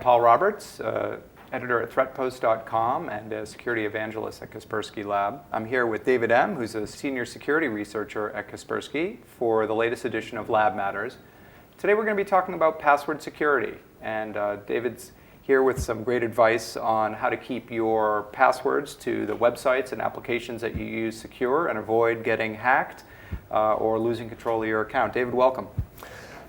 I'm Paul Roberts, editor at threatpost.com and a security evangelist at Kaspersky Lab. I'm here with David M., who's a senior security researcher at Kaspersky for the latest edition of Lab Matters. Today we're going to be talking about password security, and David's here with some great advice on how to keep your passwords to the websites and applications that you use secure and avoid getting hacked or losing control of your account. David, welcome.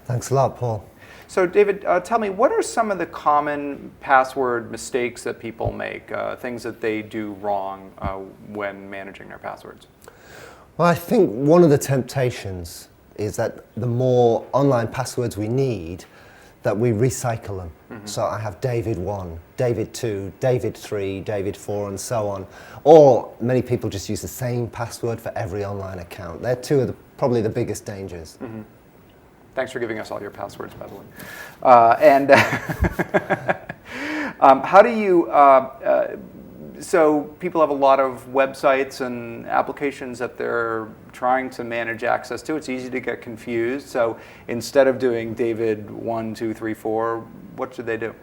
Thanks a lot, Paul. So David, tell me, what are some of the common password mistakes that people make, things that they do wrong when managing their passwords? Well, I think one of the temptations is that the more online passwords we need, that we recycle them. Mm-hmm. So I have David 1, David 2, David 3, David 4, and so on. Or many people just use the same password for every online account. They're two of probably the biggest dangers. Mm-hmm. Thanks for giving us all your passwords, by the way. How do you, so people have a lot of websites and applications that they're trying to manage access to. It's easy to get confused. So instead of doing David 1, 2, 3, 4, what should they do?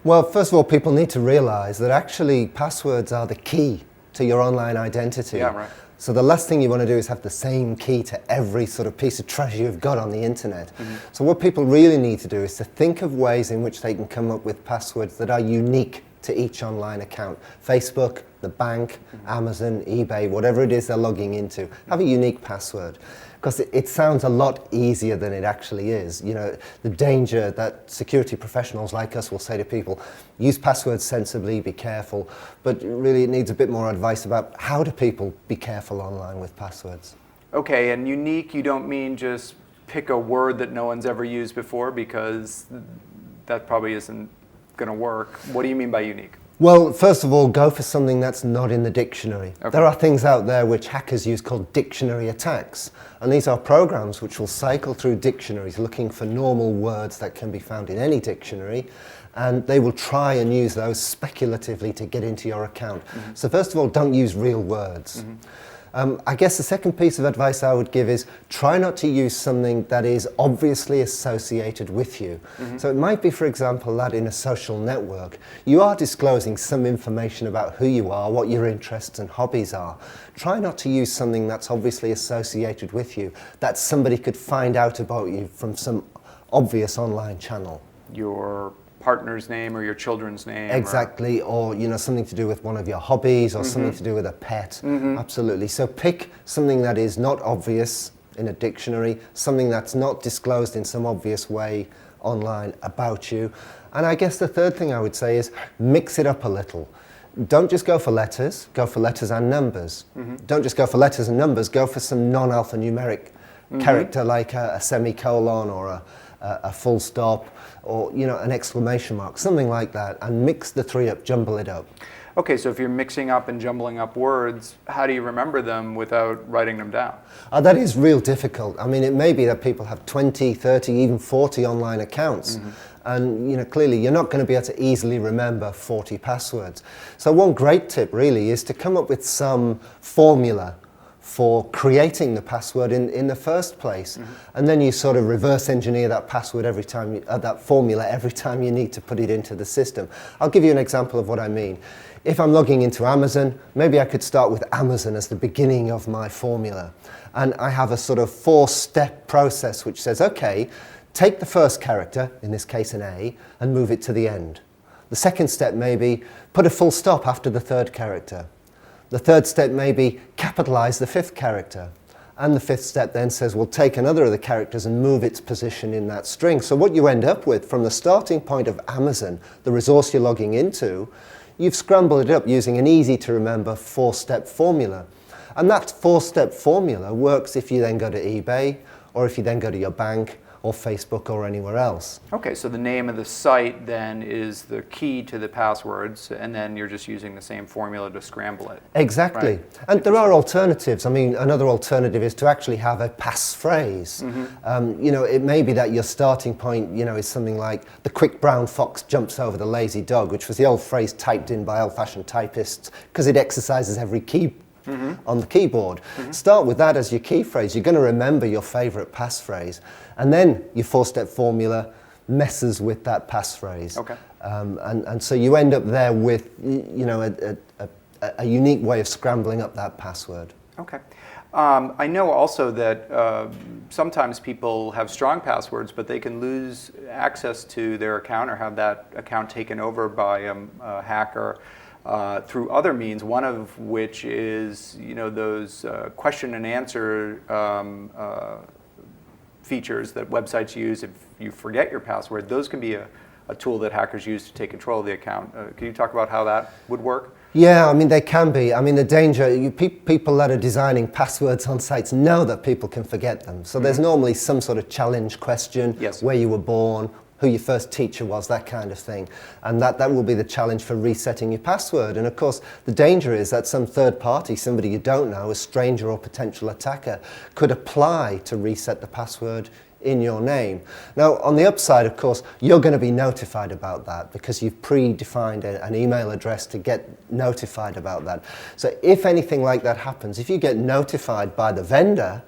Well, first of all, people need to realize that actually passwords are the key to your online identity. Yeah, right. So the last thing you want to do is have the same key to every sort of piece of treasure you've got on the internet. Mm-hmm. So what people really need to do is to think of ways in which they can come up with passwords that are unique to each online account. Facebook, the bank, mm-hmm. Amazon, eBay, whatever it is they're logging into, have a unique password. Because it sounds a lot easier than it actually is. You know, the danger that security professionals like us will say to people, use passwords sensibly, be careful, but really it needs a bit more advice about how do people be careful online with passwords. Okay, and unique, you don't mean just pick a word that no one's ever used before, because that probably isn't going to work. What do you mean by unique? Well, first of all, go for something that's not in the dictionary. Okay. There are things out there which hackers use called dictionary attacks. And these are programs which will cycle through dictionaries looking for normal words that can be found in any dictionary. And they will try and use those speculatively to get into your account. Mm-hmm. So first of all, don't use real words. Mm-hmm. I guess the second piece of advice I would give is try not to use something that is obviously associated with you. Mm-hmm. So it might be, for example, that in a social network, you are disclosing some information about who you are, what your interests and hobbies are. Try not to use something that's obviously associated with you, that somebody could find out about you from some obvious online channel. Your partner's name or your children's name. Exactly, or you know, something to do with one of your hobbies or mm-hmm. something to do with a pet. Mm-hmm. Absolutely. So pick something that is not obvious in a dictionary, something that's not disclosed in some obvious way online about you. And I guess the third thing I would say is mix it up a little. Don't just go for letters and numbers. Mm-hmm. Don't just go for letters and numbers, go for some non-alphanumeric mm-hmm. character like a semicolon or a full stop, or you know, an exclamation mark, something like that, and mix the three up, jumble it up. Okay, so if you're mixing up and jumbling up words, how do you remember them without writing them down? That is real difficult. I mean, it may be that people have 20, 30, even 40 online accounts. Mm-hmm. And you know, clearly you're not going to be able to easily remember 40 passwords. So one great tip really is to come up with some formula for creating the password in the first place. Mm-hmm. And then you sort of reverse engineer that password every time, that formula every time you need to put it into the system. I'll give you an example of what I mean. If I'm logging into Amazon, maybe I could start with Amazon as the beginning of my formula. And I have a sort of 4-step process which says, okay, take the first character, in this case an A, and move it to the end. The second step may be put a full stop after the third character. The third step may be capitalize the fifth character. And the fifth step then says, well, take another of the characters and move its position in that string. So what you end up with from the starting point of Amazon, the resource you're logging into, you've scrambled it up using an easy to remember 4-step formula. And that 4-step formula works if you then go to eBay, or if you then go to your bank, or Facebook or anywhere else. Okay, so the name of the site then is the key to the passwords, and then you're just using the same formula to scramble it. Exactly. Right? And there are alternatives. I mean, another alternative is to actually have a passphrase. Mm-hmm. You know, it may be that your starting point, you know, is something like, the quick brown fox jumps over the lazy dog, which was the old phrase typed in by old-fashioned typists, because it exercises every key mm-hmm. on the keyboard. Mm-hmm. Start with that as your key phrase. You're going to remember your favorite passphrase. And then your 4-step formula messes with that passphrase. Okay. And so you end up there with a unique way of scrambling up that password. Okay. I know also that sometimes people have strong passwords, but they can lose access to their account or have that account taken over by a hacker through other means, one of which is those question and answer features that websites use if you forget your password. Those can be a tool that hackers use to take control of the account. Can you talk about how that would work? Yeah, I mean, they can be. I mean, the danger, people that are designing passwords on sites know that people can forget them. So there's normally some sort of challenge question, yes, where you were born, who your first teacher was, that kind of thing. And that will be the challenge for resetting your password. And of course, the danger is that some third party, somebody you don't know, a stranger or potential attacker, could apply to reset the password in your name. Now, on the upside, of course, you're going to be notified about that because you've predefined an email address to get notified about that. So if anything like that happens, if you get notified by the vendor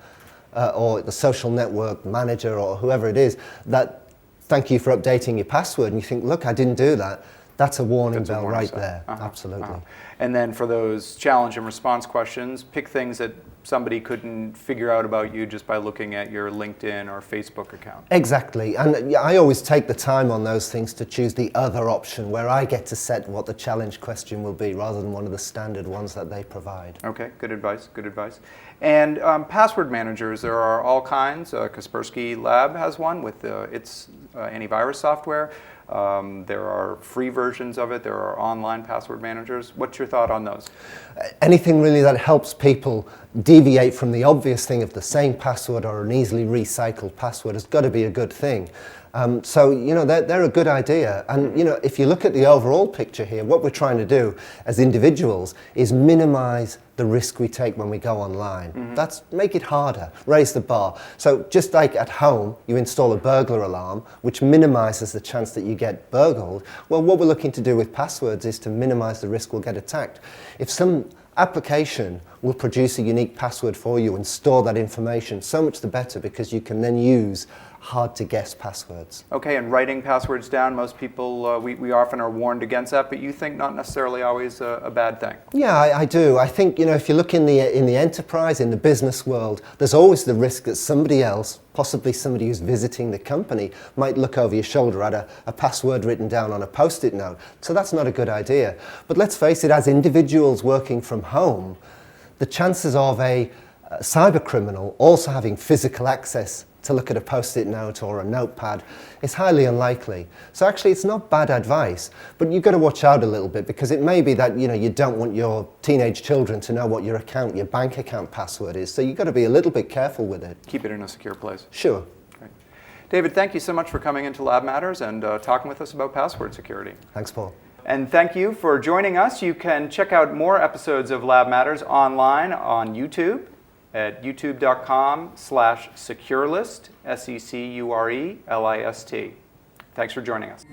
or the social network manager or whoever it is, that thank you for updating your password, and you think, look, I didn't do that, that's a warning bell right there. Absolutely. And then for those challenge and response questions, pick things that somebody couldn't figure out about you just by looking at your LinkedIn or Facebook account. Exactly. And I always take the time on those things to choose the other option where I get to set what the challenge question will be rather than one of the standard ones that they provide. Okay, good advice, good advice. And password managers, there are all kinds. Kaspersky Lab has one with its antivirus software. There are free versions of it. There are online password managers. What's your thought on those? Anything really that helps people deviate from the obvious thing of the same password or an easily recycled password has got to be a good thing. So, they're a good idea. And, if you look at the overall picture here, what we're trying to do as individuals is minimize the risk we take when we go online. That's make it harder, raise the bar. So just like at home, you install a burglar alarm, which minimizes the chance that you get burgled. Well, what we're looking to do with passwords is to minimize the risk we'll get attacked. If some application will produce a unique password for you and store that information, so much the better, because you can then use hard to guess passwords. Okay, and writing passwords down, most people, we often are warned against that, but you think not necessarily always a bad thing. Yeah, I do. I think, if you look in the enterprise, in the business world, there's always the risk that somebody else, possibly somebody who's visiting the company, might look over your shoulder at a password written down on a post-it note. So that's not a good idea. But let's face it, as individuals working from home, the chances of a cyber criminal also having physical access to look at a post-it note or a notepad is highly unlikely. So actually it's not bad advice, but you've got to watch out a little bit, because it may be that you don't want your teenage children to know what your bank account password is. So you've got to be a little bit careful with it. Keep it in a secure place. Sure. Great. David, thank you so much for coming into Lab Matters and talking with us about password security. Thanks, Paul. And thank you for joining us. You can check out more episodes of Lab Matters online on YouTube at youtube.com/securelist, SECURELIST. Thanks for joining us.